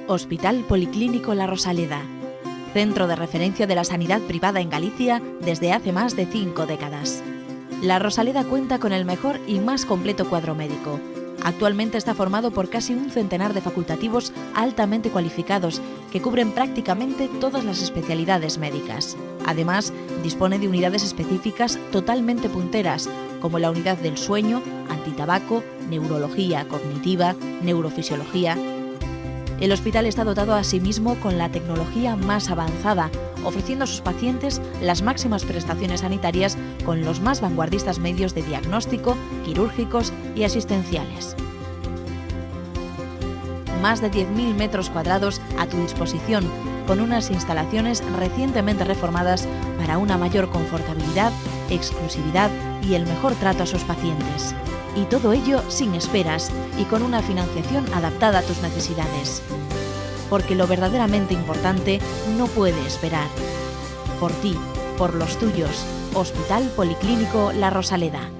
Hospital Policlínico La Rosaleda, centro de referencia de la sanidad privada en Galicia desde hace más de 5 décadas. La Rosaleda cuenta con el mejor y más completo cuadro médico. Actualmente está formado por casi un centenar de facultativos altamente cualificados que cubren prácticamente todas las especialidades médicas. Además, dispone de unidades específicas totalmente punteras, como la unidad del sueño, antitabaco, neurología cognitiva, neurofisiología. El hospital está dotado asimismo con la tecnología más avanzada, ofreciendo a sus pacientes las máximas prestaciones sanitarias con los más vanguardistas medios de diagnóstico, quirúrgicos y asistenciales. Más de 10.000 metros cuadrados a tu disposición, con unas instalaciones recientemente reformadas para una mayor confortabilidad, exclusividad y el mejor trato a sus pacientes. Y todo ello sin esperas y con una financiación adaptada a tus necesidades. Porque lo verdaderamente importante no puede esperar. Por ti, por los tuyos, Hospital Policlínico La Rosaleda.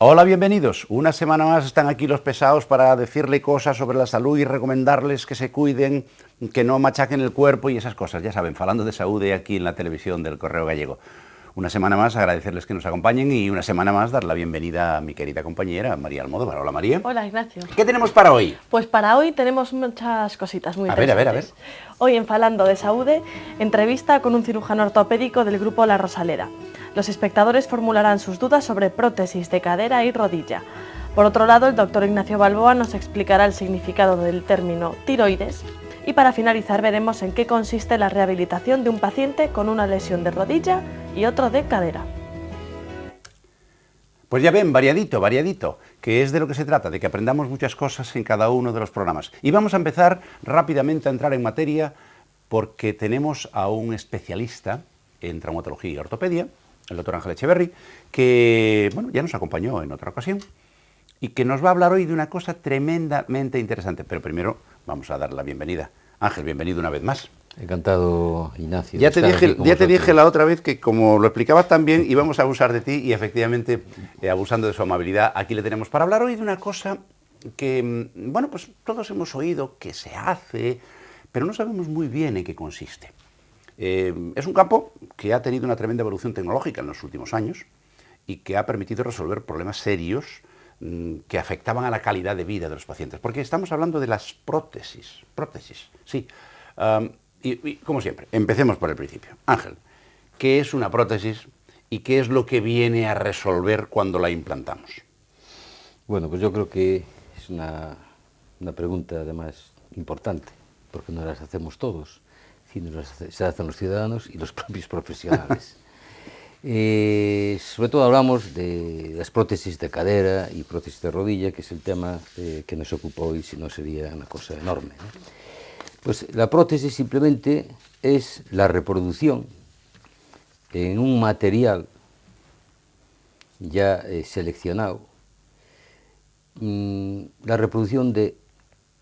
Hola, bienvenidos. Una semana más están aquí los pesados para decirle cosas sobre la salud y recomendarles que se cuiden, que no machaquen el cuerpo y esas cosas, ya saben, falando de saúde aquí en la televisión del Correo Gallego. Una semana más agradecerles que nos acompañen y una semana más dar la bienvenida a mi querida compañera María Almodóvar. Hola, María. Hola, Ignacio. ¿Qué tenemos para hoy? Pues para hoy tenemos muchas cositas muy interesantes. A ver. Hoy en Falando de Saúde, entrevista con un cirujano ortopédico del grupo La Rosaleda. Los espectadores formularán sus dudas sobre prótesis de cadera y rodilla. Por otro lado, el doctor Ignacio Balboa nos explicará el significado del término tiroides. Y para finalizar veremos en qué consiste la rehabilitación de un paciente con una lesión de rodilla y otro de cadera. Pues ya ven, variadito, que es de lo que se trata, de que aprendamos muchas cosas en cada uno de los programas. Y vamos a empezar rápidamente a entrar en materia porque tenemos a un especialista en traumatología y ortopedia, el doctor Ángel Echeverri, que bueno, ya nos acompañó en otra ocasión y que nos va a hablar hoy de una cosa tremendamente interesante. Pero primero vamos a dar la bienvenida. Ángel, bienvenido una vez más. Encantado, Ignacio. Ya te dije la otra vez que como lo explicabas tan bien íbamos a abusar de ti y efectivamente, abusando de su amabilidad, aquí le tenemos para hablar hoy de una cosa que, bueno, pues todos hemos oído que se hace, pero no sabemos muy bien en qué consiste. Es un campo que ha tenido una tremenda evolución tecnológica en los últimos años y que ha permitido resolver problemas serios que afectaban a la calidad de vida de los pacientes, porque estamos hablando de las prótesis, sí. Y como siempre, empecemos por el principio. Ángel, ¿qué es una prótesis y qué es lo que viene a resolver cuando la implantamos? Bueno, pues yo creo que es una pregunta además importante, porque no las hacemos todos, sino se hacen los ciudadanos y los propios profesionales. Sobre todo hablamos de las prótesis de cadera y prótesis de rodilla, que es el tema que nos ocupa hoy, si no sería una cosa enorme, ¿no? Pues la prótesis simplemente es la reproducción en un material ya seleccionado, la reproducción de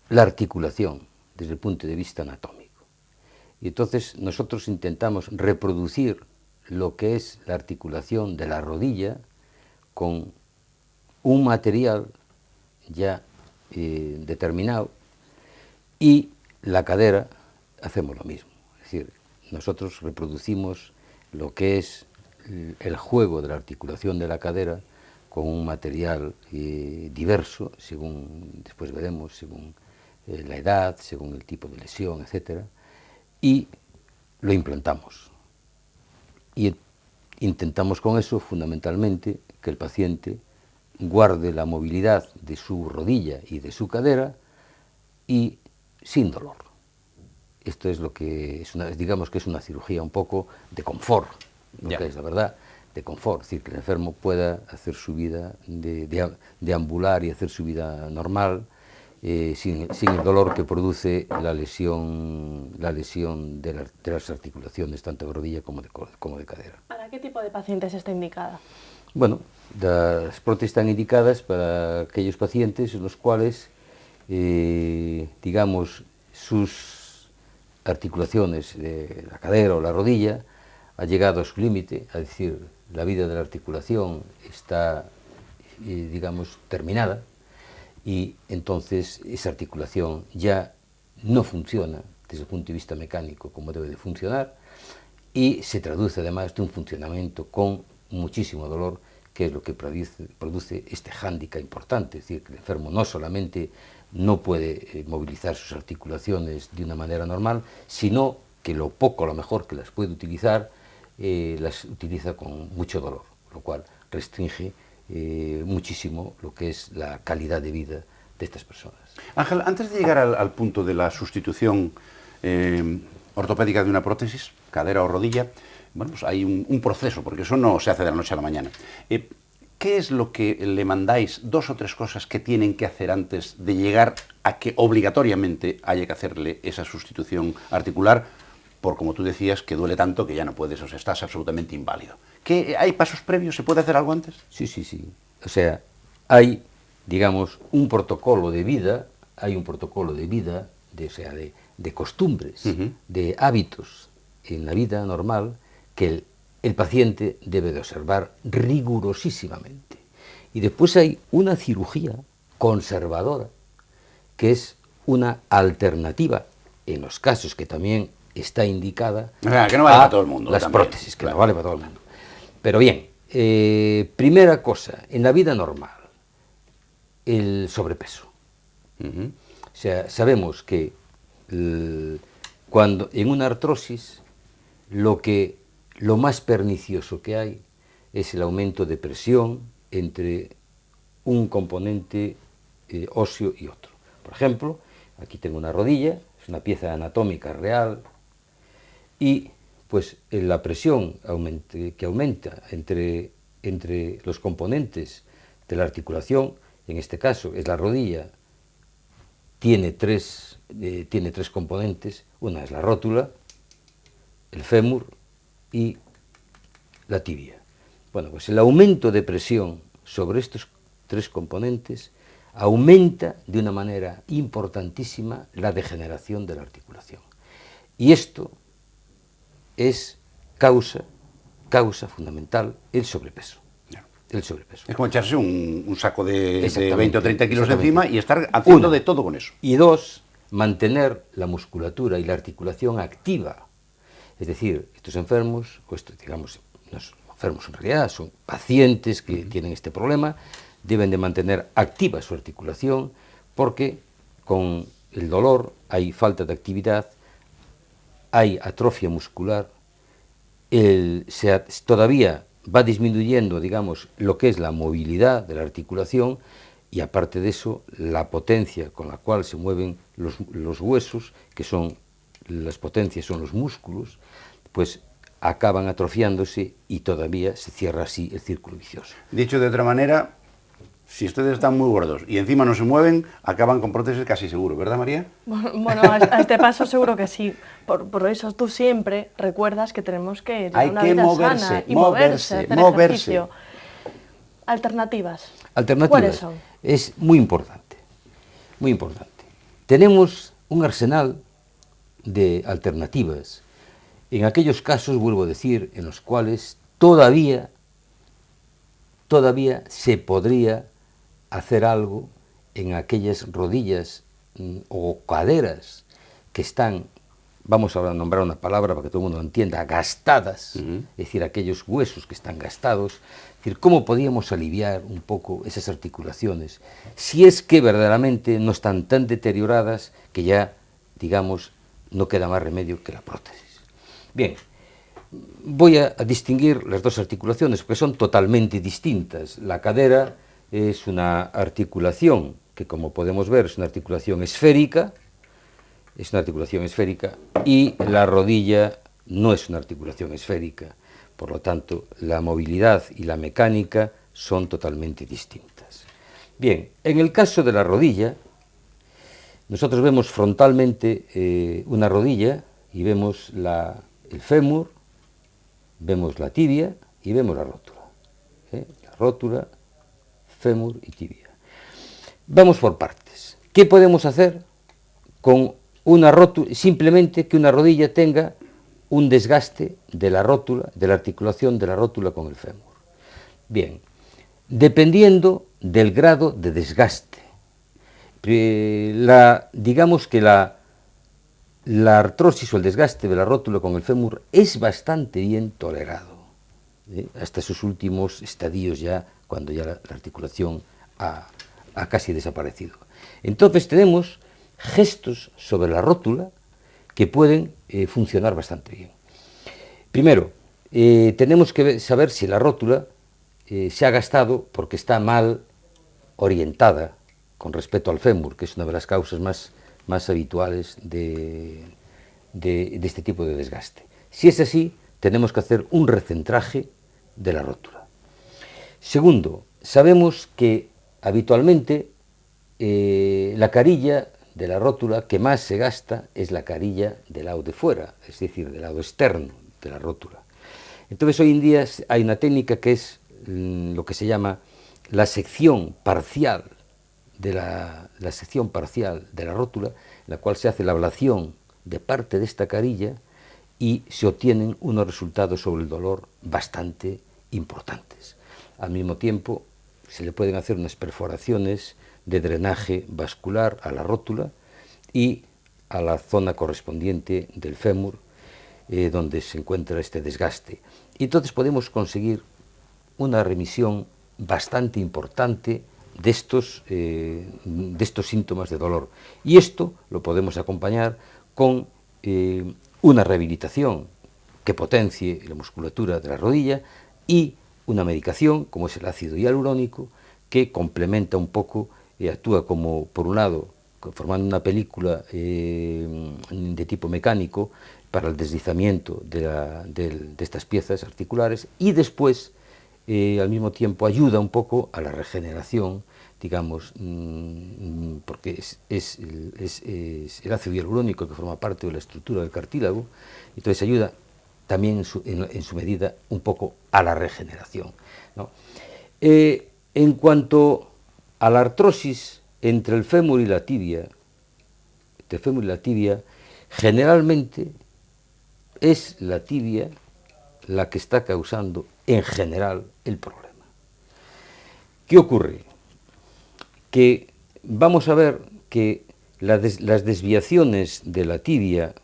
la articulación desde el punto de vista anatómico. Y entonces nosotros intentamos reproducir lo que es la articulación de la rodilla con un material ya determinado, y la cadera hacemos lo mismo. Es decir, nosotros reproducimos lo que es el juego de la articulación de la cadera con un material diverso, según, después veremos, según la edad, según el tipo de lesión, etc. Y lo implantamos. Y intentamos con eso, fundamentalmente, que el paciente guarde la movilidad de su rodilla y de su cadera y sin dolor. Esto es lo que es digamos que es una cirugía un poco de confort, lo que es la verdad, de confort, es decir, que el enfermo pueda hacer su vida, deambular y hacer su vida normal sin el dolor que produce la lesión de las articulaciones, tanto de rodilla como de cadera. ¿Para qué tipo de pacientes está indicada? Bueno, las prótesis están indicadas para aquellos pacientes en los cuales, digamos, sus articulaciones de la cadera o la rodilla ha llegado a su límite, es decir, la vida de la articulación está, digamos, terminada, y entonces esa articulación ya no funciona desde el punto de vista mecánico como debe de funcionar, y se traduce además de un funcionamiento con muchísimo dolor, que es lo que produce este hándicap importante, es decir, que el enfermo no solamente no puede movilizar sus articulaciones de una manera normal, sino que lo poco, a lo mejor que las puede utilizar, las utiliza con mucho dolor, lo cual restringe muchísimo lo que es la calidad de vida de estas personas. Ángel, antes de llegar al punto de la sustitución ortopédica de una prótesis, cadera o rodilla, bueno, pues hay un proceso, porque eso no se hace de la noche a la mañana. ¿Qué es lo que le mandáis, 2 o 3 cosas que tienen que hacer antes de llegar a que obligatoriamente haya que hacerle esa sustitución articular, por como tú decías, que duele tanto que ya no puedes, o sea, estás absolutamente inválido? ¿Hay pasos previos? ¿Se puede hacer algo antes? Sí, sí, sí. O sea, hay, digamos, un protocolo de vida, de costumbres, de hábitos en la vida normal que el paciente debe de observar rigurosísimamente. Y después hay una cirugía conservadora, que es una alternativa, en los casos que también está indicada, o sea, que no vale para todo el mundo, las también, prótesis, que claro. no vale para todo el mundo. Pero bien, primera cosa, en la vida normal, el sobrepeso. O sea, sabemos que cuando en una artrosis lo más pernicioso que hay es el aumento de presión entre un componente óseo y otro. Por ejemplo, aquí tengo una rodilla, es una pieza anatómica real, y pues la presión que aumenta entre los componentes de la articulación, en este caso es la rodilla, tiene tres componentes, una es la rótula, el fémur y la tibia. Bueno, pues el aumento de presión sobre estos 3 componentes aumenta de una manera importantísima la degeneración de la articulación. Y esto es causa fundamental el sobrepeso. El sobrepeso. Es como echarse un saco de 20 o 30 kilos exactamente. encima y estar haciendo de todo con eso. Y 2, mantener la musculatura y la articulación activa. Es decir, estos enfermos, o estos, digamos, no son enfermos en realidad, son pacientes que tienen este problema, deben de mantener activa su articulación, porque con el dolor hay falta de actividad, hay atrofia muscular, todavía va disminuyendo, digamos, lo que es la movilidad de la articulación, y aparte de eso, la potencia con la cual se mueven los huesos, que son, las potencias son los músculos, pues acaban atrofiándose y todavía se cierra así el círculo vicioso. Dicho de otra manera, si ustedes están muy gordos y encima no se mueven, acaban con prótesis casi seguro, ¿verdad, María? Bueno, a este paso seguro que sí. Por eso tú siempre recuerdas que tenemos que llevar una vida sana y moverse, hacer ejercicio. Alternativas. ¿Cuáles son? Es muy importante, muy importante. Tenemos un arsenal de alternativas en aquellos casos, vuelvo a decir, en los cuales todavía se podría hacer algo en aquellas rodillas o caderas que están, vamos a nombrar una palabra para que todo el mundo lo entienda, gastadas, es decir, aquellos huesos que están gastados. Es decir, ¿cómo podíamos aliviar un poco esas articulaciones si es que verdaderamente no están tan deterioradas que ya, digamos, no queda más remedio que la prótesis? Bien, voy a distinguir las 2 articulaciones porque son totalmente distintas. La cadera es una articulación que, como podemos ver, es una articulación esférica, y la rodilla no es una articulación esférica. Por lo tanto, la movilidad y la mecánica son totalmente distintas. Bien, en el caso de la rodilla, nosotros vemos frontalmente una rodilla y vemos el fémur, vemos la tibia y vemos la rótula. La rótula, fémur y tibia. Vamos por partes. ¿Qué podemos hacer con una rótula? Simplemente que una rodilla tenga un desgaste de la rótula, de la articulación de la rótula con el fémur. Bien, dependiendo del grado de desgaste. Digamos que la artrosis o el desgaste de la rótula con el fémur es bastante bien tolerado, hasta sus últimos estadios ya, cuando ya la articulación ha casi desaparecido. Entonces tenemos gestos sobre la rótula que pueden funcionar bastante bien. Primero, tenemos que saber si la rótula se ha gastado porque está mal orientada con respecto al fémur, que es una de las causas más habituales de este tipo de desgaste. Si es así, tenemos que hacer un recentraje de la rótula. Segundo, sabemos que habitualmente la carilla de la rótula que más se gasta es la carilla del lado de fuera, es decir, del lado externo de la rótula. Entonces hoy en día hay una técnica que es lo que se llama la sección parcial de la rótula, en la cual se hace la ablación de parte de esta carilla y se obtienen unos resultados sobre el dolor bastante importantes. Al mismo tiempo, se le pueden hacer unas perforaciones de drenaje vascular a la rótula y a la zona correspondiente del fémur, donde se encuentra este desgaste. Y entonces podemos conseguir una remisión bastante importante de estos síntomas de dolor. Y esto lo podemos acompañar con una rehabilitación que potencie la musculatura de la rodilla y una medicación, como es el ácido hialurónico, que complementa un poco, actúa como, por un lado, formando una película de tipo mecánico para el deslizamiento de estas piezas articulares, y después, al mismo tiempo, ayuda un poco a la regeneración, digamos, porque es el ácido hialurónico que forma parte de la estructura del cartílago, entonces ayuda también en su medida un poco a la regeneración, ¿no? En cuanto a la artrosis entre el fémur y la tibia, generalmente es la tibia la que está causando en general el problema. ¿Qué ocurre? Que vamos a ver que las desviaciones de la tibia,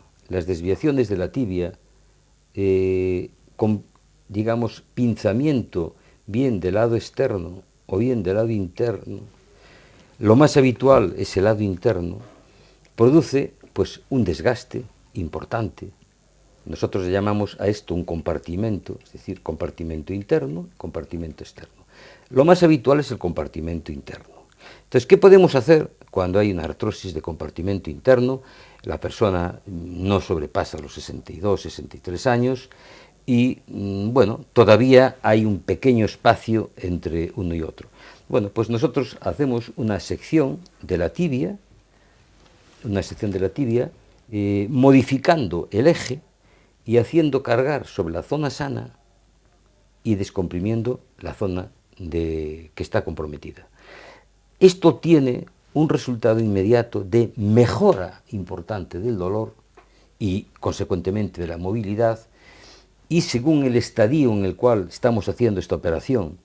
con, digamos, pinzamiento bien del lado externo o bien del lado interno, lo más habitual es el lado interno, produce pues un desgaste importante. Nosotros le llamamos a esto un compartimento, es decir, compartimento interno, compartimento externo. Lo más habitual es el compartimento interno. Entonces, ¿qué podemos hacer cuando hay una artrosis de compartimento interno? La persona no sobrepasa los 62, 63 años y, bueno, todavía hay un pequeño espacio entre uno y otro. Bueno, pues nosotros hacemos una sección de la tibia, modificando el eje y haciendo cargar sobre la zona sana y descomprimiendo la zona que está comprometida. Esto tiene un resultado inmediato de mejora importante del dolor y, consecuentemente, de la movilidad, y según el estadio en el cual estamos haciendo esta operación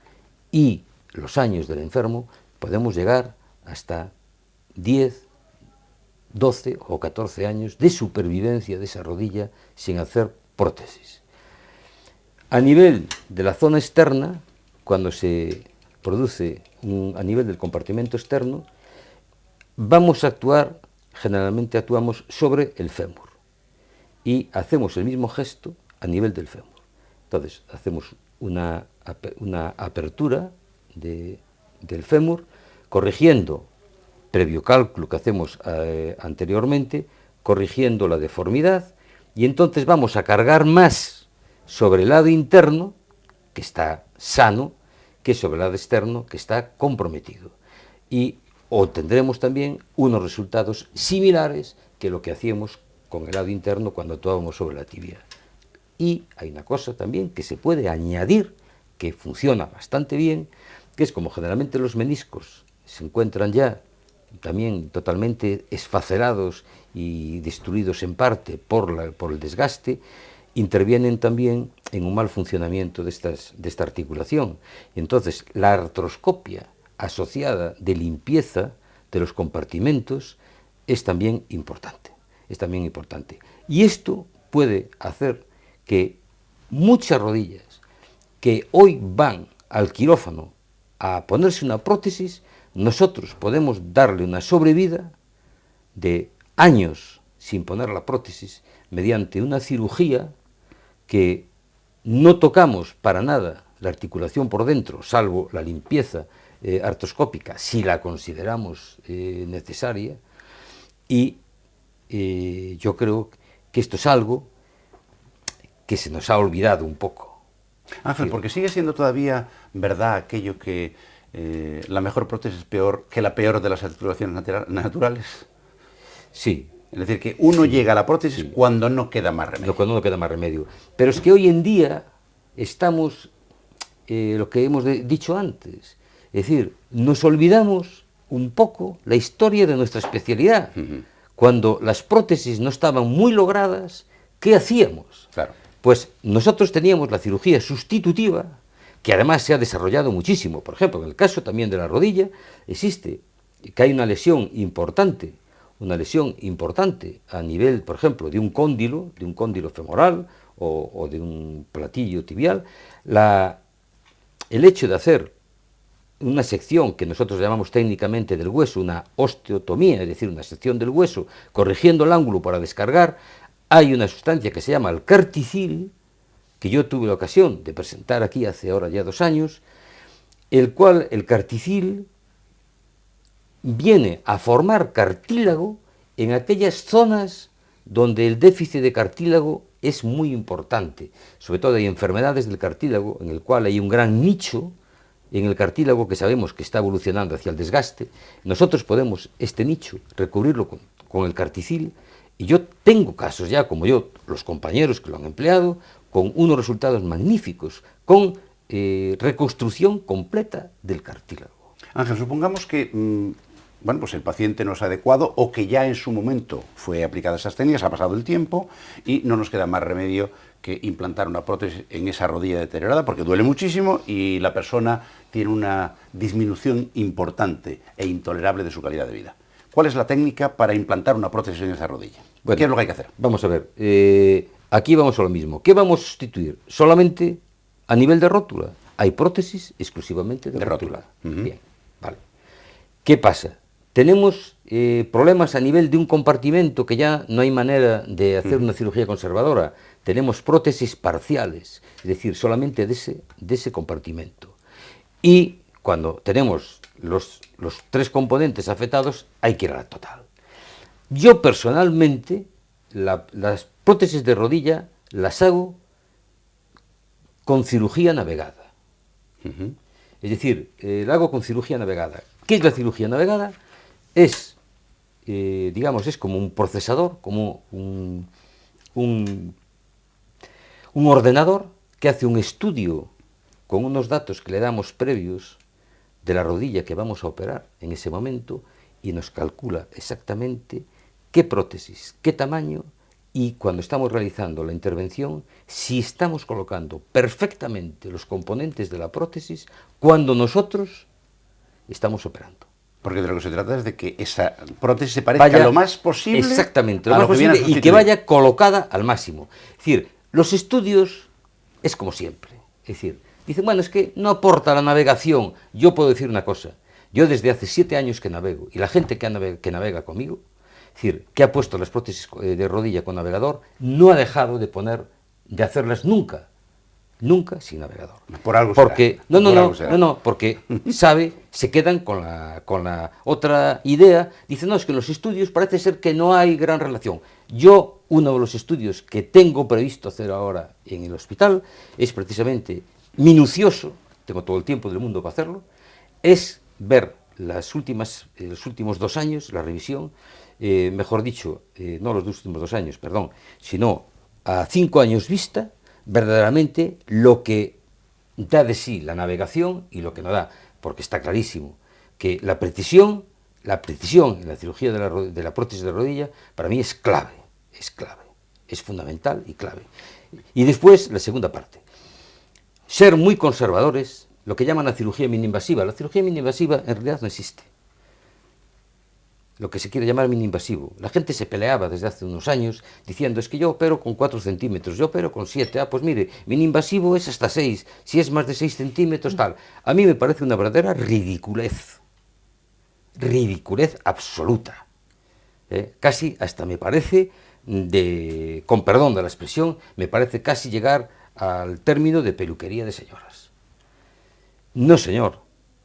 y los años del enfermo, podemos llegar hasta 10, 12 o 14 años de supervivencia de esa rodilla sin hacer prótesis. A nivel de la zona externa, cuando se produce a nivel del compartimento externo, generalmente actuamos sobre el fémur y hacemos el mismo gesto a nivel del fémur. Entonces, hacemos una apertura del fémur, corrigiendo, previo cálculo que hacemos anteriormente, corrigiendo la deformidad, y entonces vamos a cargar más sobre el lado interno, que está sano, que sobre el lado externo, que está comprometido. Y obtendremos también unos resultados similares que lo que hacíamos con el lado interno cuando actuábamos sobre la tibia. Y hay una cosa también que se puede añadir, que funciona bastante bien, que es como generalmente los meniscos se encuentran ya también totalmente esfacelados y destruidos en parte por el desgaste, intervienen también en un mal funcionamiento de esta articulación. Entonces, la artroscopia asociada de limpieza de los compartimentos es también importante. Y esto puede hacer que muchas rodillas que hoy van al quirófano a ponerse una prótesis, nosotros podemos darle una sobrevida de años sin poner la prótesis mediante una cirugía que no tocamos para nada la articulación por dentro, salvo la limpieza artroscópica, si la consideramos necesaria, y yo creo que esto es algo que se nos ha olvidado un poco. Ángel, porque sigue siendo todavía verdad aquello que la mejor prótesis es peor que la peor de las articulaciones naturales. Sí. Es decir, que uno llega a la prótesis cuando no queda más remedio. Cuando no queda más remedio. Pero es que hoy en día estamos, lo que hemos dicho antes, es decir, nos olvidamos un poco la historia de nuestra especialidad. Cuando las prótesis no estaban muy logradas, ¿qué hacíamos? Claro. Pues nosotros teníamos la cirugía sustitutiva, que además se ha desarrollado muchísimo. Por ejemplo, en el caso también de la rodilla, existe que hay una lesión importante a nivel, por ejemplo, de un cóndilo femoral o de un platillo tibial. El hecho de hacer una sección que nosotros llamamos técnicamente del hueso, una osteotomía, es decir, una sección del hueso, corrigiendo el ángulo para descargar, hay una sustancia que se llama el carticil, que yo tuve la ocasión de presentar aquí hace ahora ya 2 años, el cual el carticil viene a formar cartílago en aquellas zonas donde el déficit de cartílago es muy importante. Sobre todo hay enfermedades del cartílago en el cual hay un gran nicho en el cartílago que sabemos que está evolucionando hacia el desgaste. Nosotros podemos este nicho recubrirlo con el carticil, y yo tengo casos ya, como yo, los compañeros que lo han empleado, con unos resultados magníficos, con reconstrucción completa del cartílago. Ángel, supongamos que bueno, pues el paciente no es adecuado o que ya en su momento fue aplicada esas técnicas, ha pasado el tiempo y no nos queda más remedio que implantar una prótesis en esa rodilla deteriorada porque duele muchísimo y la persona tiene una disminución importante e intolerable de su calidad de vida. ¿Cuál es la técnica para implantar una prótesis en esa rodilla? Bueno, ¿qué es lo que hay que hacer? Vamos a ver, aquí vamos a lo mismo. ¿Qué vamos a sustituir? Solamente a nivel de rótula. Hay prótesis exclusivamente de rótula. Bien, vale. ¿Qué pasa? Tenemos problemas a nivel de un compartimento que ya no hay manera de hacer una cirugía conservadora. Tenemos prótesis parciales, es decir, solamente de ese compartimento. Y cuando tenemos los 3 componentes afectados, hay que ir a la total. Yo personalmente, las prótesis de rodilla las hago con cirugía navegada. Es decir, la hago con cirugía navegada. ¿Qué es la cirugía navegada? Es, digamos, es como un procesador, como un ordenador que hace un estudio con unos datos que le damos previos de la rodilla que vamos a operar en ese momento y nos calcula exactamente qué prótesis, qué tamaño y cuando estamos realizando la intervención, si estamos colocando perfectamente los componentes de la prótesis cuando nosotros estamos operando. Porque de lo que se trata es de que esa prótesis se parezca lo más posible. Exactamente, lo más posible y que vaya colocada al máximo. Es decir, los estudios es como siempre. Es decir, dicen, bueno, es que no aporta la navegación. Yo puedo decir una cosa. Yo desde hace 7 años que navego y la gente que navega conmigo, es decir, que ha puesto las prótesis de rodilla con navegador, no ha dejado de hacerlas nunca sin navegador. Por algo porque será. No, porque se quedan con la otra idea, dicen, no, es que en los estudios parece ser que no hay gran relación. Yo, uno de los estudios que tengo previsto hacer ahora en el hospital, es precisamente minucioso, tengo todo el tiempo del mundo para hacerlo, es ver los últimos 2 años, la revisión, mejor dicho, no los últimos 2 años, perdón, sino a 5 años vista, verdaderamente lo que da de sí la navegación y lo que no da, porque está clarísimo que la precisión en la cirugía de la prótesis de rodilla, para mí es clave, es fundamental y clave. Y después, la segunda parte, ser muy conservadores, lo que llaman la cirugía mini-invasiva. La cirugía mini-invasiva en realidad no existe. Lo que se quiere llamar mini-invasivo. La gente se peleaba desde hace unos años diciendo, es que yo opero con 4 centímetros, yo opero con 7, pues mire, mini-invasivo es hasta 6, si es más de 6 centímetros, tal. A mí me parece una verdadera ridiculez absoluta. Casi hasta me parece, con perdón de la expresión, me parece casi llegar al término de peluquería de señoras. No, señor.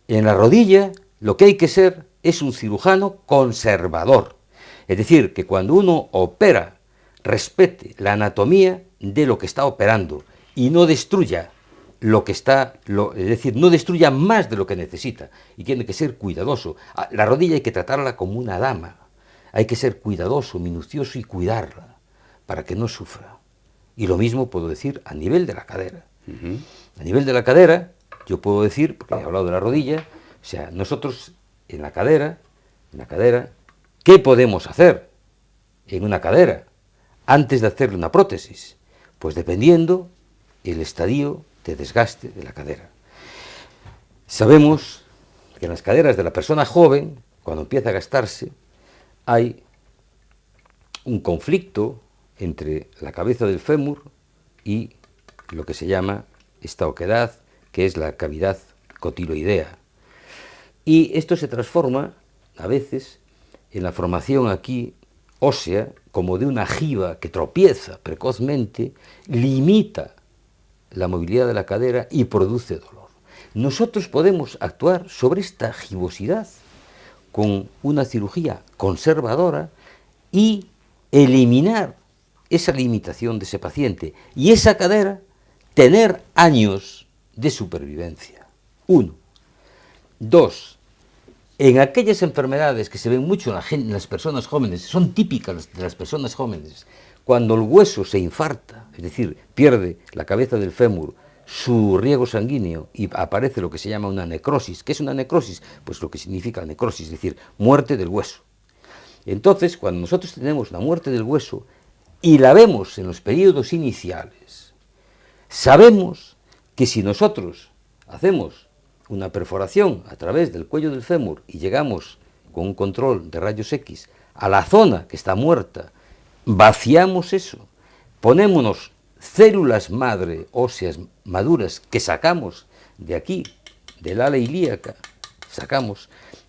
En la rodilla lo que hay que ser es un cirujano conservador. Es decir, que cuando uno opera, respete la anatomía de lo que está operando y no destruya lo que está, es decir, no destruya más de lo que necesita, y tiene que ser cuidadoso. La rodilla hay que tratarla como una dama, hay que ser cuidadoso, minucioso y cuidarla para que no sufra. Y lo mismo puedo decir a nivel de la cadera. A nivel de la cadera, yo puedo decir, porque he hablado de la rodilla, o sea, nosotros en la cadera, ¿qué podemos hacer en una cadera antes de hacerle una prótesis? Pues dependiendo el estadio de desgaste de la cadera. Sabemos que en las caderas de la persona joven, cuando empieza a gastarse, hay un conflicto entre la cabeza del fémur y lo que se llama esta oquedad, que es la cavidad cotiloidea. Y esto se transforma, a veces, en la formación aquí ósea, como de una jiba que tropieza precozmente, limita la movilidad de la cadera y produce dolor. Nosotros podemos actuar sobre esta gibosidad con una cirugía conservadora y eliminar esa limitación de ese paciente y esa cadera tener años de supervivencia. 1. 2. En aquellas enfermedades que se ven mucho en las personas jóvenes, son típicas de las personas jóvenes, cuando el hueso se infarta, es decir, pierde la cabeza del fémur, su riego sanguíneo y aparece lo que se llama una necrosis. ¿Qué es una necrosis? Pues lo que significa necrosis, es decir, muerte del hueso. Entonces, cuando nosotros tenemos la muerte del hueso y la vemos en los periodos iniciales, sabemos que si nosotros hacemos una perforación a través del cuello del fémur y llegamos con un control de rayos X a la zona que está muerta, vaciamos eso, ponémonos células madre óseas maduras que sacamos de aquí, del ala ilíaca, sacamos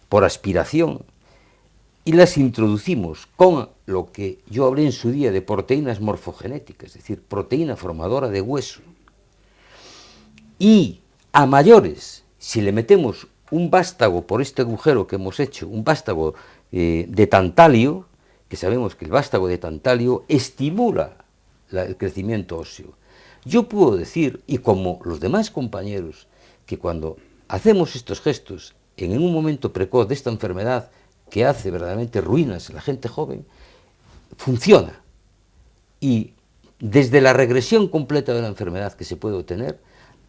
por aspiración y las introducimos con lo que yo hablé en su día de proteínas morfogenéticas, es decir, proteína formadora de hueso. Y a mayores, si le metemos un vástago por este agujero que hemos hecho, un vástago de tantalio, que sabemos que el vástago de tantalio estimula el crecimiento óseo. Yo puedo decir, y como los demás compañeros, que cuando hacemos estos gestos en un momento precoz de esta enfermedad que hace verdaderamente ruinas en la gente joven, funciona. Y desde la regresión completa de la enfermedad que se puede obtener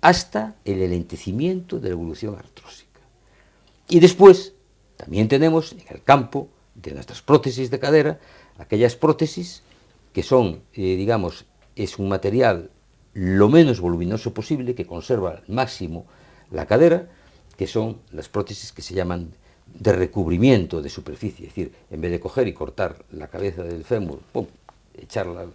hasta el enlentecimiento de la evolución artrósica. Y después también tenemos en el campo de nuestras prótesis de cadera aquellas prótesis que son, digamos, es un material lo menos voluminoso posible, que conserva al máximo la cadera, que son las prótesis que se llaman de recubrimiento de superficie, es decir, en vez de coger y cortar la cabeza del fémur, ¡pum!, echarla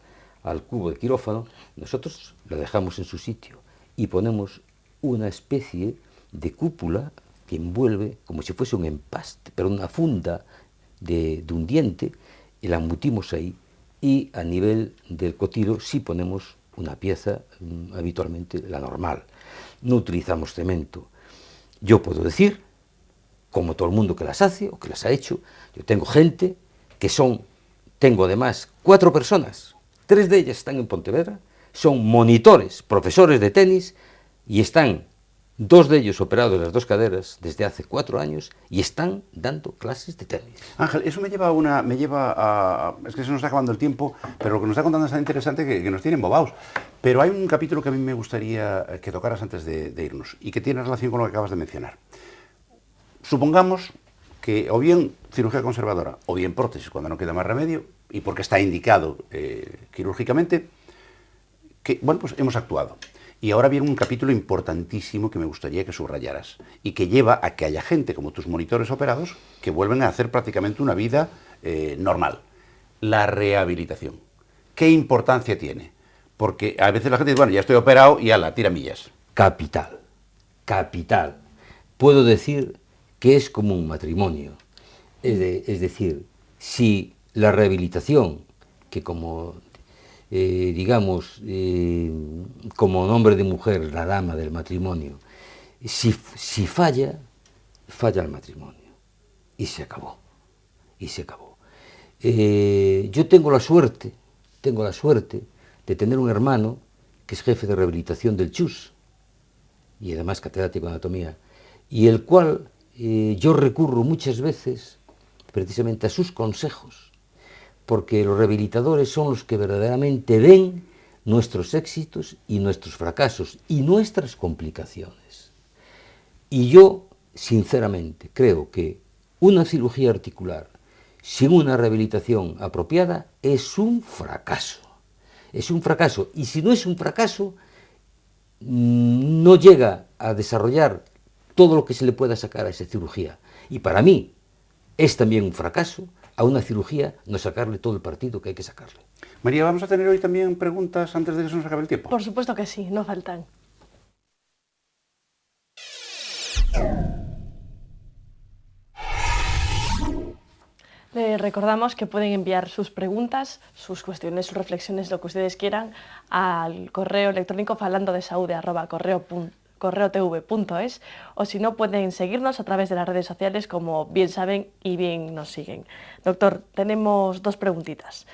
al cubo de quirófano, nosotros la dejamos en su sitio y ponemos una especie de cúpula que envuelve, como si fuese un empaste, pero una funda de un diente, y la embutimos ahí, y a nivel del cotilo sí ponemos una pieza, habitualmente la normal. No utilizamos cemento. Yo puedo decir, como todo el mundo que las hace o que las ha hecho, yo tengo gente que tengo además 4 personas, 3 de ellas están en Pontevedra, son monitores, profesores de tenis, y están 2 de ellos operados las 2 caderas desde hace 4 años y están dando clases de tenis. Ángel, eso me lleva a... Es que se nos está acabando el tiempo, pero lo que nos está contando es tan interesante que nos tiene embobados. Pero hay un capítulo que a mí me gustaría que tocaras antes de irnos y que tiene relación con lo que acabas de mencionar. Supongamos que o bien cirugía conservadora o bien prótesis cuando no queda más remedio y porque está indicado quirúrgicamente, que, bueno, pues hemos actuado. Y ahora viene un capítulo importantísimo que me gustaría que subrayaras y que lleva a que haya gente como tus monitores operados que vuelven a hacer prácticamente una vida normal. La rehabilitación. ¿Qué importancia tiene? Porque a veces la gente dice, bueno, ya estoy operado y ala, tira millas. Capital, capital. Puedo decir que es como un matrimonio. Es decir, si la rehabilitación, que como... digamos, como nombre de mujer, la dama del matrimonio, si falla, falla el matrimonio. Y se acabó. Y se acabó. Yo tengo la suerte de tener un hermano que es jefe de rehabilitación del CHUS, y además catedrático de anatomía, y el cual yo recurro muchas veces precisamente a sus consejos, porque los rehabilitadores son los que verdaderamente ven nuestros éxitos y nuestros fracasos y nuestras complicaciones. Y yo, sinceramente, creo que una cirugía articular sin una rehabilitación apropiada es un fracaso. Es un fracaso. Y si no es un fracaso, no llega a desarrollar todo lo que se le pueda sacar a esa cirugía. Y para mí es también un fracaso a una cirugía no sacarle todo el partido que hay que sacarle. María, ¿vamos a tener hoy también preguntas antes de que se nos acabe el tiempo? Por supuesto que sí, no faltan. Les recordamos que pueden enviar sus preguntas, sus cuestiones, sus reflexiones, lo que ustedes quieran, al correo electrónico falandodesaude@correotv.es, o si no, pueden seguirnos a través de las redes sociales, como bien saben y bien nos siguen. Doctor, tenemos 2 preguntitas.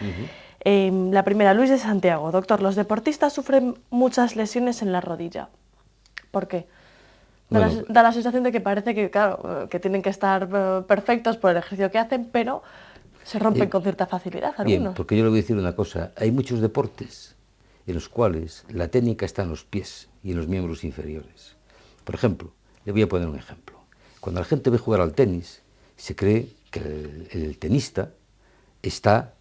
La primera, Luis de Santiago. Doctor, los deportistas sufren muchas lesiones en la rodilla. ¿Por qué? Da la sensación de que parece que, claro, que tienen que estar perfectos por el ejercicio que hacen, pero se rompen con cierta facilidad algunos. Bien, porque yo le voy a decir una cosa. Hay muchos deportes en los cuales la técnica está en los pies y en los miembros inferiores. Por ejemplo, le voy a poner un ejemplo. Cuando la gente ve jugar al tenis, se cree que el tenista está,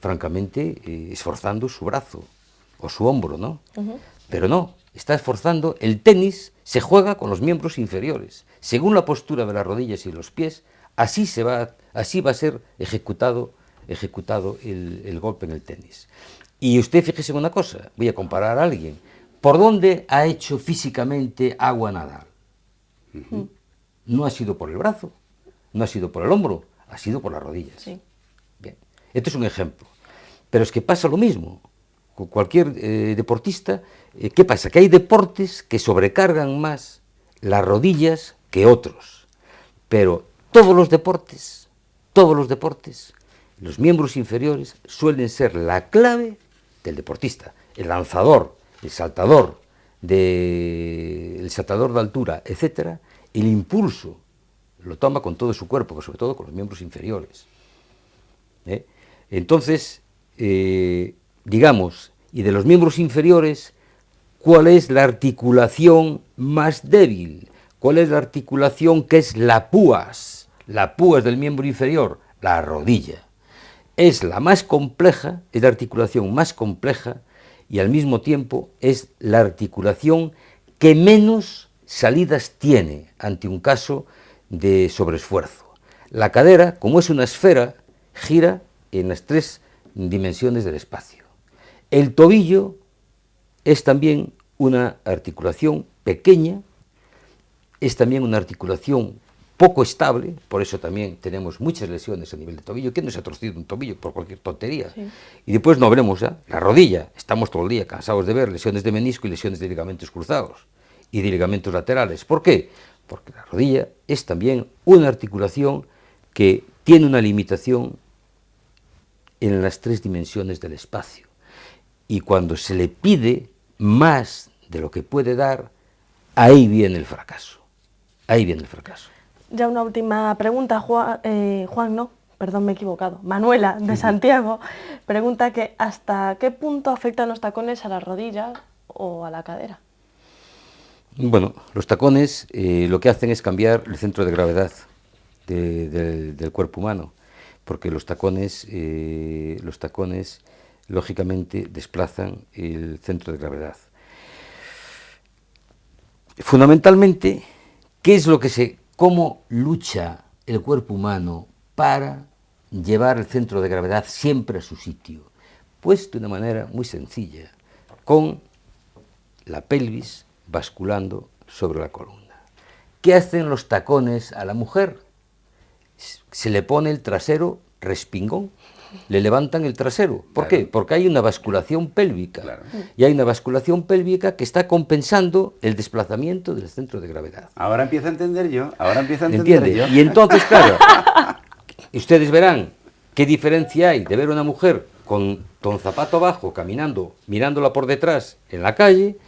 francamente, esforzando su brazo o su hombro, ¿no? Pero no, está esforzando. El tenis se juega con los miembros inferiores. Según la postura de las rodillas y los pies, así va a ser ejecutado el golpe en el tenis. Y usted fíjese en una cosa, voy a comparar a alguien. ¿Por dónde ha hecho físicamente agua Nadal? No ha sido por el brazo, no ha sido por el hombro, ha sido por las rodillas. Sí. Bien, este es un ejemplo. Pero es que pasa lo mismo con cualquier deportista. ¿Qué pasa? Que hay deportes que sobrecargan más las rodillas que otros. Pero todos los deportes, los miembros inferiores suelen ser la clave del deportista. El lanzador, el saltador de altura, etcétera, el impulso lo toma con todo su cuerpo, pero sobre todo con los miembros inferiores. Entonces, digamos, y de los miembros inferiores, ¿cuál es la articulación más débil? ¿Cuál es la articulación que es la púas? La púas del miembro inferior, la rodilla. Es la más compleja, es la articulación más compleja y al mismo tiempo es la articulación que menos salidas tiene ante un caso de sobreesfuerzo. La cadera, como es una esfera, gira en las 3 dimensiones del espacio. El tobillo es también una articulación pequeña, es también una articulación poco estable, por eso también tenemos muchas lesiones a nivel de tobillo. ¿Quién no se ha torcido un tobillo por cualquier tontería? Sí. Y después no hablemos ya, la rodilla, estamos todo el día cansados de ver lesiones de menisco y lesiones de ligamentos cruzados y de ligamentos laterales. ¿Por qué? Porque la rodilla es también una articulación que tiene una limitación en las 3 dimensiones del espacio. Y cuando se le pide más de lo que puede dar, ahí viene el fracaso. Ahí viene el fracaso. Ya una última pregunta, Juan, no, perdón, me he equivocado. Manuela, de Santiago, pregunta que ¿hasta qué punto afectan los tacones a las rodillas o a la cadera? Bueno, los tacones lo que hacen es cambiar el centro de gravedad del cuerpo humano, porque los tacones lógicamente desplazan el centro de gravedad. Fundamentalmente, ¿cómo lucha el cuerpo humano para llevar el centro de gravedad siempre a su sitio? Pues de una manera muy sencilla, con la pelvis basculando sobre la columna. ¿Qué hacen los tacones a la mujer? Se le pone el trasero respingón, le levantan el trasero. ¿Por qué? Porque hay una basculación pélvica. Claro. Y hay una basculación pélvica que está compensando el desplazamiento del centro de gravedad. Ahora empiezo a entender yo, ¿Entiende? Y entonces, claro, ustedes verán qué diferencia hay de ver a una mujer con zapato bajo caminando, mirándola por detrás en la calle,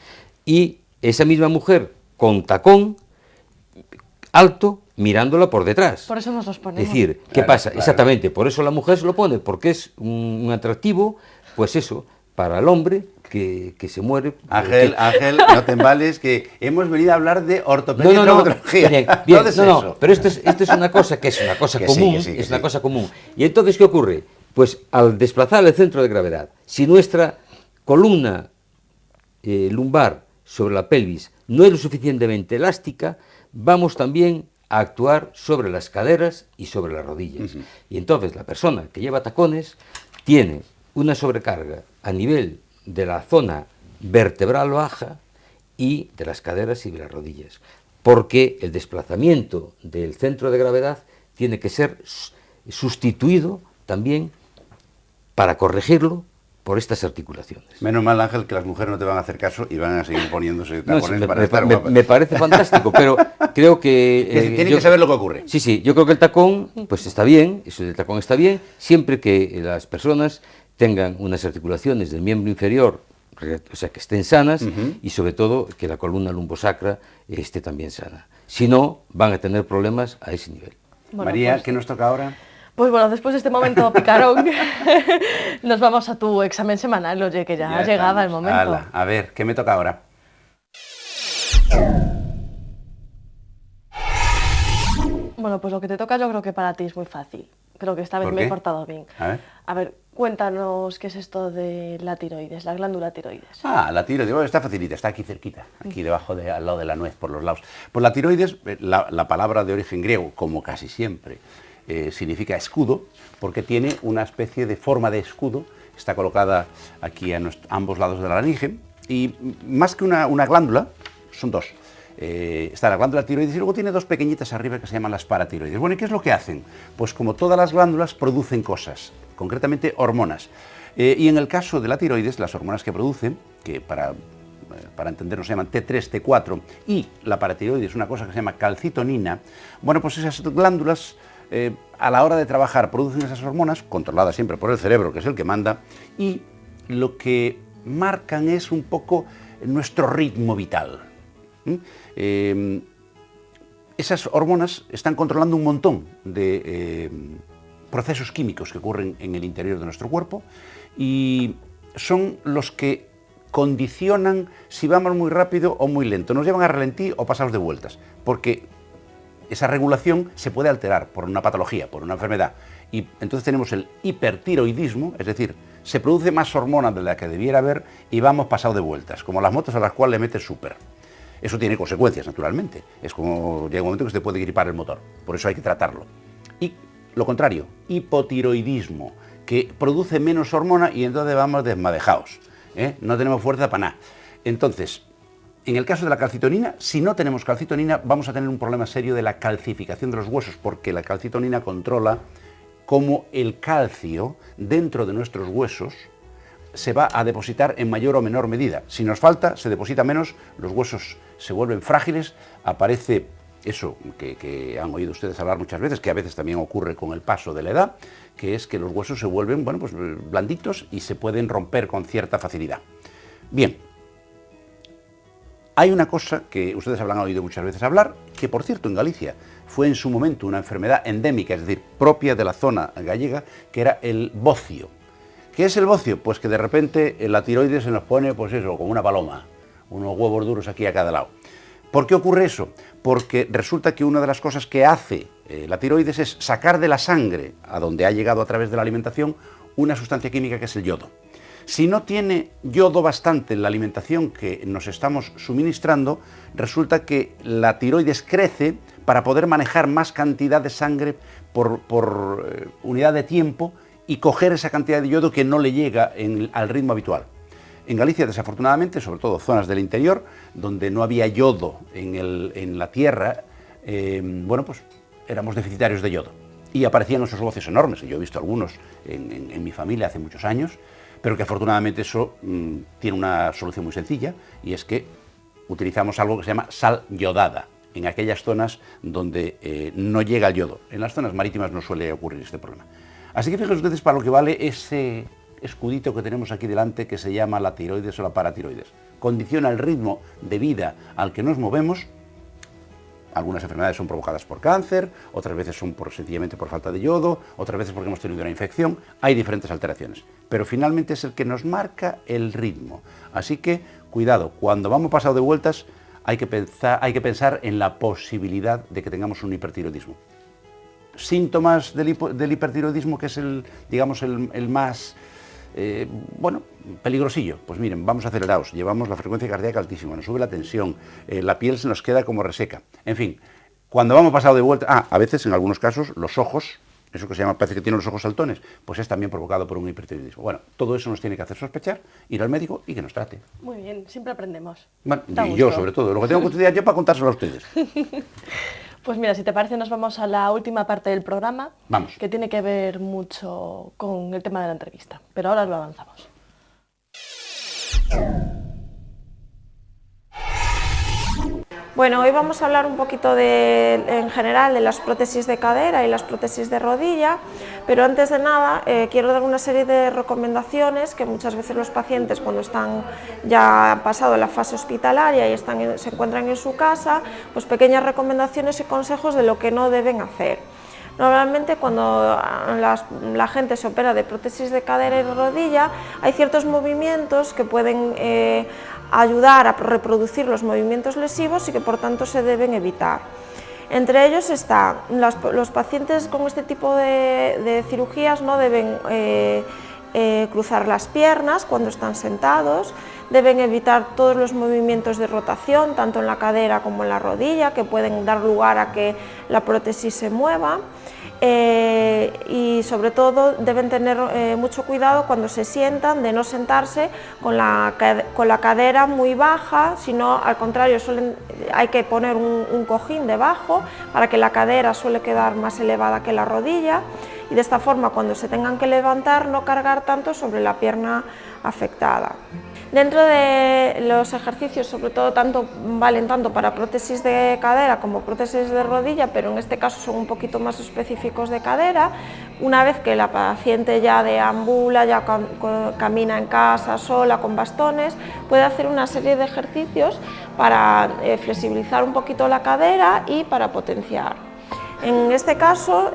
y esa misma mujer con tacón alto mirándola por detrás. Por eso nos los ponemos. Es decir, ¿qué pasa? Claro. Exactamente, por eso la mujer se lo pone, porque es un atractivo, pues eso, para el hombre que se muere. Ángel, no te embales, que hemos venido a hablar de ortopedia y traumatología. Bien, pero esto es una cosa que es una cosa común, es una cosa común. Y entonces, ¿qué ocurre? Pues al desplazar el centro de gravedad, si nuestra columna lumbar sobre la pelvis no es lo suficientemente elástica, vamos también a actuar sobre las caderas y sobre las rodillas. Y entonces la persona que lleva tacones tiene una sobrecarga a nivel de la zona vertebral baja y de las caderas y de las rodillas, porque el desplazamiento del centro de gravedad tiene que ser sustituido también para corregirlo por estas articulaciones. Menos mal, Ángel, que las mujeres no te van a hacer caso y van a seguir poniéndose tacones para estar guapas. Me parece fantástico, pero creo que... tienen que saber lo que ocurre. Sí, yo creo que el tacón pues está bien, eso del tacón está bien, siempre que las personas tengan unas articulaciones del miembro inferior, o sea, que estén sanas, y sobre todo que la columna lumbosacra esté también sana. Si no, van a tener problemas a ese nivel. Bueno, María, pues, ¿qué nos toca ahora? Pues bueno, después de este momento picarón, nos vamos a tu examen semanal, oye, que ya ha llegado el momento. Ala, a ver, ¿qué me toca ahora? Bueno, pues lo que te toca yo creo que para ti es muy fácil. Creo que esta vez me he portado bien. A ver, cuéntanos qué es esto de la tiroides, la glándula tiroides. Ah, la tiroides, bueno, está facilita, está aquí cerquita, aquí debajo, al lado de la nuez, por los lados. Pues la tiroides, la palabra de origen griego, como casi siempre, significa escudo, porque tiene una especie de forma de escudo, está colocada aquí a ambos lados de la laringe, y más que una glándula, son dos. Está la glándula tiroides y luego tiene dos pequeñitas arriba que se llaman las paratiroides. Bueno, ¿y qué es lo que hacen? Pues como todas las glándulas producen cosas, concretamente hormonas. Y en el caso de la tiroides, las hormonas que producen, que para entendernos se llaman T3, T4, y la paratiroides, una cosa que se llama calcitonina, bueno, pues esas glándulas a la hora de trabajar producen esas hormonas, controladas siempre por el cerebro, que es el que manda, y lo que marcan es un poco nuestro ritmo vital. Esas hormonas están controlando un montón de procesos químicos que ocurren en el interior de nuestro cuerpo y son los que condicionan si vamos muy rápido o muy lento, nos llevan a ralentí o pasados de vueltas, porque esa regulación se puede alterar por una patología, por una enfermedad, y entonces tenemos el hipertiroidismo, es decir, se produce más hormona de la que debiera haber y vamos pasado de vueltas, como las motos a las cuales le metes súper. Eso tiene consecuencias, naturalmente. Es como llega un momento que se te puede gripar el motor. Por eso hay que tratarlo. Y lo contrario, hipotiroidismo, que produce menos hormona y entonces vamos desmadejados. No tenemos fuerza para nada. Entonces, en el caso de la calcitonina, si no tenemos calcitonina, vamos a tener un problema serio de la calcificación de los huesos, porque la calcitonina controla cómo el calcio dentro de nuestros huesos se va a depositar en mayor o menor medida. Si nos falta, se deposita menos, los huesos se vuelven frágiles, aparece eso que han oído ustedes hablar muchas veces, que a veces también ocurre con el paso de la edad, que es que los huesos se vuelven, bueno, pues blanditos y se pueden romper con cierta facilidad. Bien, Hay una cosa que ustedes habrán oído muchas veces hablar, que por cierto en Galicia fue en su momento una enfermedad endémica, es decir, propia de la zona gallega, que era el bocio. ¿Qué es el bocio? Pues que de repente la tiroides se nos pone, pues eso, como una paloma, unos huevos duros aquí a cada lado. ¿Por qué ocurre eso? Porque resulta que una de las cosas que hace la tiroides es sacar de la sangre, a donde ha llegado a través de la alimentación, una sustancia química que es el yodo. Si no tiene yodo bastante en la alimentación que nos estamos suministrando, resulta que la tiroides crece para poder manejar más cantidad de sangre por unidad de tiempo y coger esa cantidad de yodo que no le llega al ritmo habitual. En Galicia, desafortunadamente, sobre todo zonas del interior, donde no había yodo en la tierra, bueno, pues éramos deficitarios de yodo. Y aparecían esos bocios enormes, y yo he visto algunos en mi familia hace muchos años, pero que afortunadamente eso tiene una solución muy sencilla, y es que utilizamos algo que se llama sal yodada, en aquellas zonas donde no llega el yodo. En las zonas marítimas no suele ocurrir este problema. Así que fíjense ustedes para lo que vale ese escudito que tenemos aquí delante, que se llama la tiroides o la paratiroides. Condiciona el ritmo de vida al que nos movemos. Algunas enfermedades son provocadas por cáncer, otras veces son sencillamente por falta de yodo, otras veces porque hemos tenido una infección. Hay diferentes alteraciones, pero finalmente es el que nos marca el ritmo. Así que, cuidado, cuando vamos pasado de vueltas, hay que pensar en la posibilidad de que tengamos un hipertiroidismo. Síntomas del hipertiroidismo, que es digamos, el más bueno, peligrosillo. Pues miren, vamos acelerados, llevamos la frecuencia cardíaca altísima, nos sube la tensión, la piel se nos queda como reseca. En fin, cuando vamos pasado de vuelta, a veces en algunos casos los ojos, eso que se llama, parece que tienen los ojos saltones, pues es también provocado por un hipertiroidismo. Bueno, todo eso nos tiene que hacer sospechar, ir al médico y que nos trate. Muy bien, siempre aprendemos. Bueno, y yo sobre todo, lo que tengo que estudiar yo para contárselo a ustedes. Pues mira, si te parece nos vamos a la última parte del programa, Vamos. Que tiene que ver mucho con el tema de la entrevista, pero ahora lo avanzamos. Bueno, hoy vamos a hablar un poquito en general de las prótesis de cadera y las prótesis de rodilla, pero antes de nada quiero dar una serie de recomendaciones que muchas veces los pacientes, cuando están ya han pasado la fase hospitalaria y se encuentran en su casa, pues pequeñas recomendaciones y consejos de lo que no deben hacer. Normalmente cuando la gente se opera de prótesis de cadera y rodilla, hay ciertos movimientos que pueden ayudar a reproducir los movimientos lesivos y que por tanto se deben evitar. Entre ellos están los pacientes con este tipo de cirugías no deben cruzar las piernas cuando están sentados, deben evitar todos los movimientos de rotación, tanto en la cadera como en la rodilla, que pueden dar lugar a que la prótesis se mueva. Y sobre todo deben tener mucho cuidado cuando se sientan, de no sentarse con la cadera muy baja, sino al contrario hay que poner un cojín debajo para que la cadera suele quedar más elevada que la rodilla, y de esta forma cuando se tengan que levantar no cargar tanto sobre la pierna afectada. Dentro de los ejercicios, sobre todo valen tanto para prótesis de cadera como prótesis de rodilla, pero en este caso son un poquito más específicos de cadera. Una vez que la paciente ya deambula, ya camina en casa sola con bastones, puede hacer una serie de ejercicios para flexibilizar un poquito la cadera y para potenciar. En este caso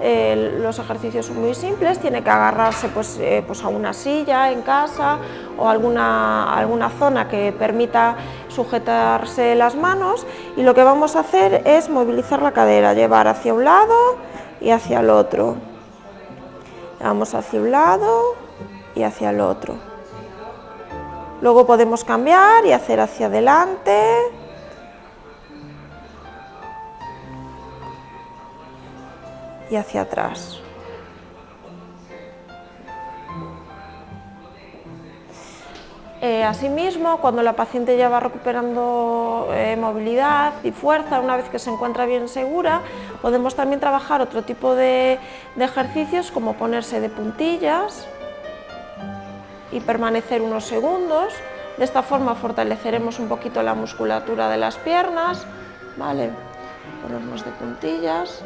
los ejercicios son muy simples, tiene que agarrarse pues a una silla en casa o alguna zona que permita sujetarse las manos, y lo que vamos a hacer es movilizar la cadera, llevar hacia un lado y hacia el otro. Vamos hacia un lado y hacia el otro. Luego podemos cambiar y hacer hacia adelante. Y hacia atrás. Asimismo, cuando la paciente ya va recuperando movilidad y fuerza, una vez que se encuentra bien segura, podemos también trabajar otro tipo de ejercicios, como ponerse de puntillas y permanecer unos segundos. De esta forma fortaleceremos un poquito la musculatura de las piernas, ¿vale? Ponernos de puntillas.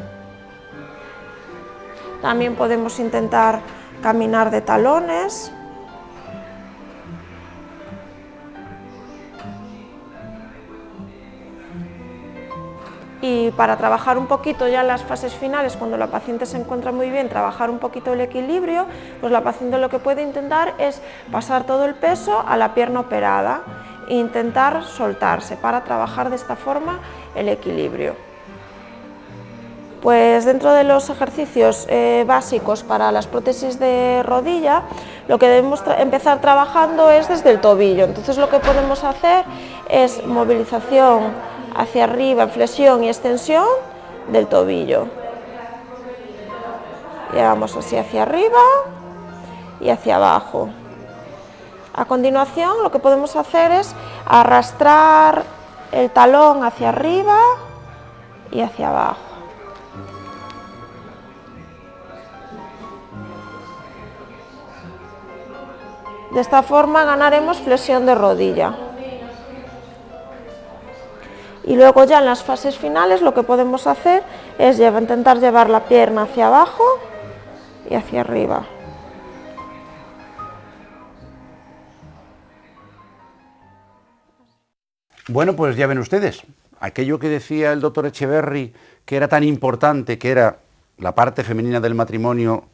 También podemos intentar caminar de talones. y para trabajar un poquito ya en las fases finales, cuando la paciente se encuentra muy bien, trabajar un poquito el equilibrio, pues la paciente lo que puede intentar es pasar todo el peso a la pierna operada e intentar soltarse para trabajar de esta forma el equilibrio. Pues dentro de los ejercicios básicos para las prótesis de rodilla, lo que debemos empezar trabajando es desde el tobillo. Entonces lo que podemos hacer es movilización hacia arriba, flexión y extensión del tobillo. Llevamos así hacia arriba y hacia abajo. A continuación lo que podemos hacer es arrastrar el talón hacia arriba y hacia abajo. De esta forma ganaremos flexión de rodilla. Y luego ya en las fases finales lo que podemos hacer es intentar llevar la pierna hacia abajo y hacia arriba. Bueno, pues ya ven ustedes, aquello que decía el doctor Echeverri, que era tan importante, que era la parte femenina del matrimonio,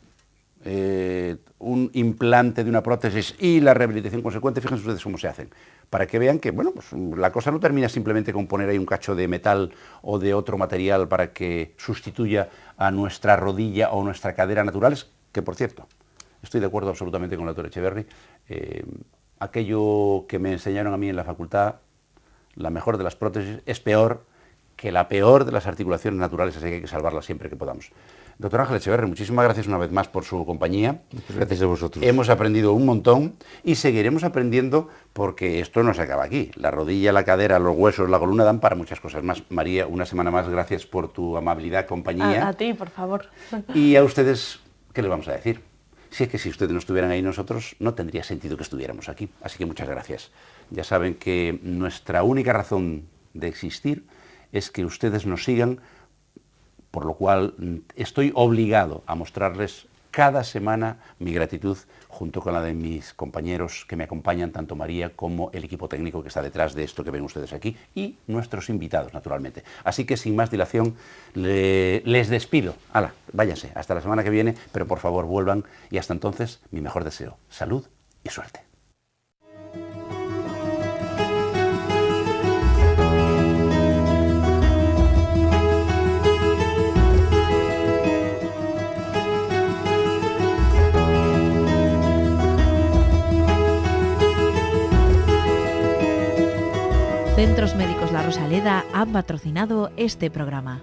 un implante de una prótesis y la rehabilitación consecuente, fíjense ustedes cómo se hacen, para que vean que, bueno, pues la cosa no termina simplemente con poner ahí un cacho de metal o de otro material para que sustituya a nuestra rodilla o nuestra cadera naturales, que por cierto, estoy de acuerdo absolutamente con el doctor Echeverri, aquello que me enseñaron a mí en la facultad, la mejor de las prótesis es peor que la peor de las articulaciones naturales, así que hay que salvarla siempre que podamos. Doctor Ángel Echeverri, muchísimas gracias una vez más por su compañía. Muchas gracias a vosotros. Hemos aprendido un montón y seguiremos aprendiendo porque esto no se acaba aquí. La rodilla, la cadera, los huesos, la columna dan para muchas cosas más. María, una semana más, gracias por tu amabilidad, compañía. A ti, por favor. Y a ustedes, ¿qué les vamos a decir? Si es que si ustedes no estuvieran ahí nosotros, no tendría sentido que estuviéramos aquí. Así que muchas gracias. Ya saben que nuestra única razón de existir es que ustedes nos sigan, por lo cual estoy obligado a mostrarles cada semana mi gratitud junto con la de mis compañeros que me acompañan, tanto María como el equipo técnico que está detrás de esto que ven ustedes aquí y nuestros invitados, naturalmente. Así que sin más dilación les despido. Hala, váyanse, hasta la semana que viene, pero por favor vuelvan y hasta entonces mi mejor deseo, salud y suerte. Centros Médicos La Rosaleda han patrocinado este programa.